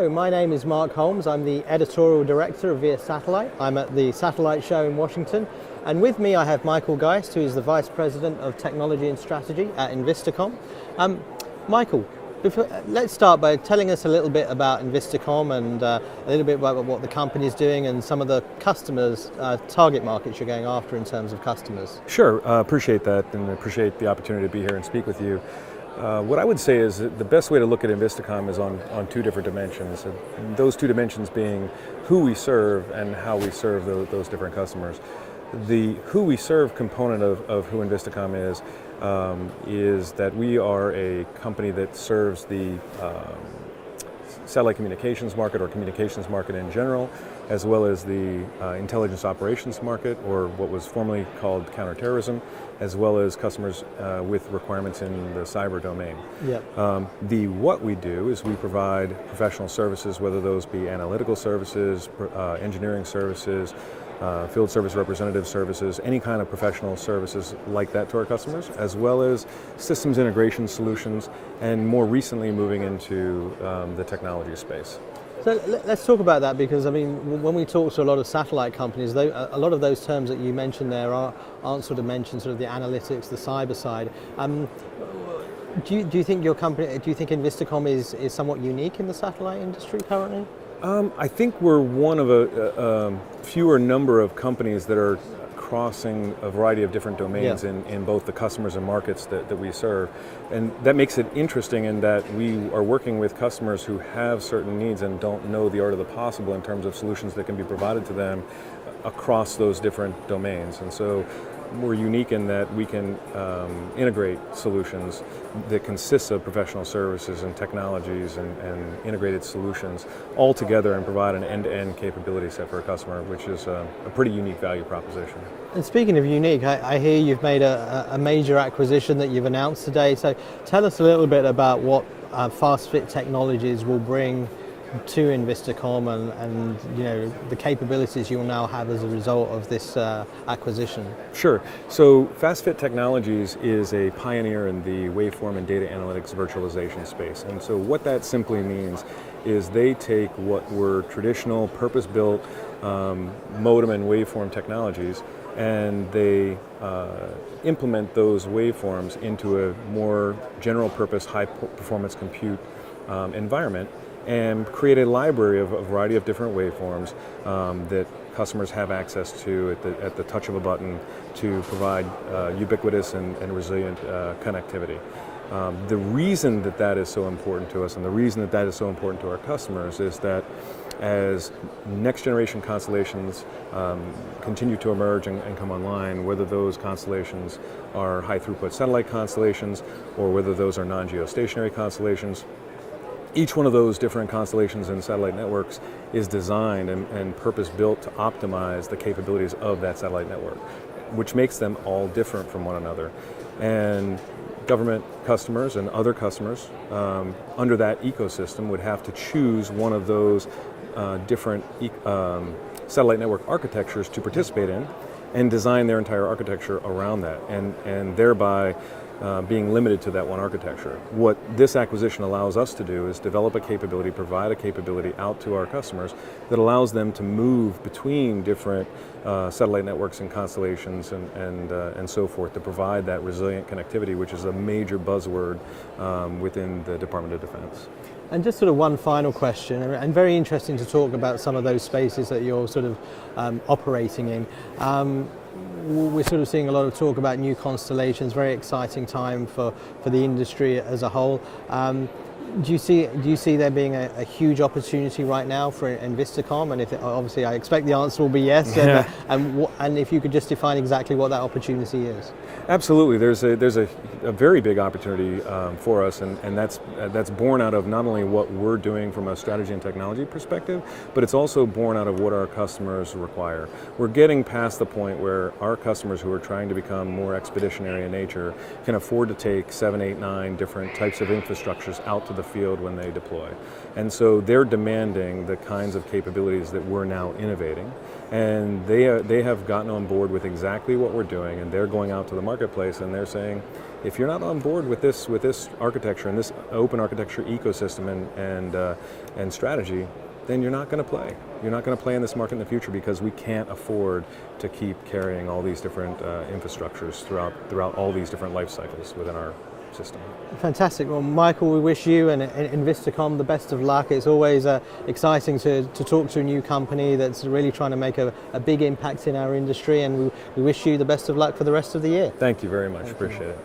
Hello, my name is Mark Holmes. I'm the editorial director of Via Satellite. I'm at the Satellite Show in Washington. And with me I have Michael Geist, who is the Vice President of Technology and Strategy at Envistacom. Michael, let's start by telling us a little bit about Envistacom and a little bit about what the company is doing and some of the customers, target markets you're going after in terms of customers. Sure, appreciate that and appreciate the opportunity to be here and speak with you. What I would say is that the best way to look at Envistacom is on two different dimensions. And those two dimensions being who we serve and how we serve those different customers. The who we serve component of who Envistacom is that we are a company that serves the satellite communications market or communications market in general, as well as the intelligence operations market, or what was formerly called counterterrorism, as well as customers with requirements in the cyber domain. Yep. What we do is we provide professional services, whether those be analytical services, engineering services, field service representative services, any kind of professional services like that to our customers, as well as systems integration solutions, and more recently moving into the technology space. So let's talk about that, because I mean, when we talk to a lot of satellite companies, a lot of those terms that you mentioned there aren't sort of mentioned, sort of the analytics, the cyber side. Do you think your company, do you think Envistacom is somewhat unique in the satellite industry currently? I think we're one of a fewer number of companies that are crossing a variety of different domains in both the customers and markets that we serve. And that makes it interesting in that we are working with customers who have certain needs and don't know the art of the possible in terms of solutions that can be provided to them across those different domains. And so we're unique in that we can integrate solutions that consist of professional services and technologies and integrated solutions all together and provide an end-to-end capability set for a customer, which is a pretty unique value proposition. And speaking of unique, I hear you've made a major acquisition that you've announced today. So tell us a little bit about what Fast Fit Technologies will bring to Envistacom and you know, the capabilities you'll now have as a result of this acquisition. Sure. So Fast Fit Technologies is a pioneer in the waveform and data analytics virtualization space. And so what that simply means is they take what were traditional purpose-built modem and waveform technologies, and they implement those waveforms into a more general purpose, high performance compute environment, and create a library of a variety of different waveforms that customers have access to at the touch of a button to provide ubiquitous and resilient connectivity. The reason that is so important to us, and the reason that is so important to our customers, is that as next generation constellations continue to emerge and come online, whether those constellations are high throughput satellite constellations or whether those are non-geostationary constellations, each one of those different constellations and satellite networks is designed and purpose-built to optimize the capabilities of that satellite network, which makes them all different from one another. And government customers and other customers under that ecosystem would have to choose one of those different satellite network architectures to participate in and design their entire architecture around that, and thereby being limited to that one architecture. What this acquisition allows us to do is develop a capability, provide a capability out to our customers that allows them to move between different satellite networks and constellations and so forth to provide that resilient connectivity, which is a major buzzword within the Department of Defense. And just sort of one final question, and very interesting to talk about some of those spaces that you're sort of operating in. We're sort of seeing a lot of talk about new constellations, very exciting time for the industry as a whole. Do you see there being a huge opportunity right now for Envistacom? And obviously I expect the answer will be yes. Yeah. And if you could just define exactly what that opportunity is. Absolutely, there's a very big opportunity for us, and that's born out of not only what we're doing from a strategy and technology perspective, but it's also born out of what our customers require. We're getting past the point where our customers who are trying to become more expeditionary in nature can afford to take 7, 8, 9 different types of infrastructures out to to the field when they deploy. And so they're demanding the kinds of capabilities that we're now innovating. And they have gotten on board with exactly what we're doing, and they're going out to the marketplace and they're saying, if you're not on board with this architecture and this open architecture ecosystem and strategy, then you're not going to play. You're not going to play in this market in the future, because we can't afford to keep carrying all these different infrastructures throughout all these different life cycles within our system. Fantastic. Well, Michael, we wish you and Envistacom the best of luck. It's always exciting to talk to a new company that's really trying to make a big impact in our industry, and we wish you the best of luck for the rest of the year. Thank you very much. Appreciate it.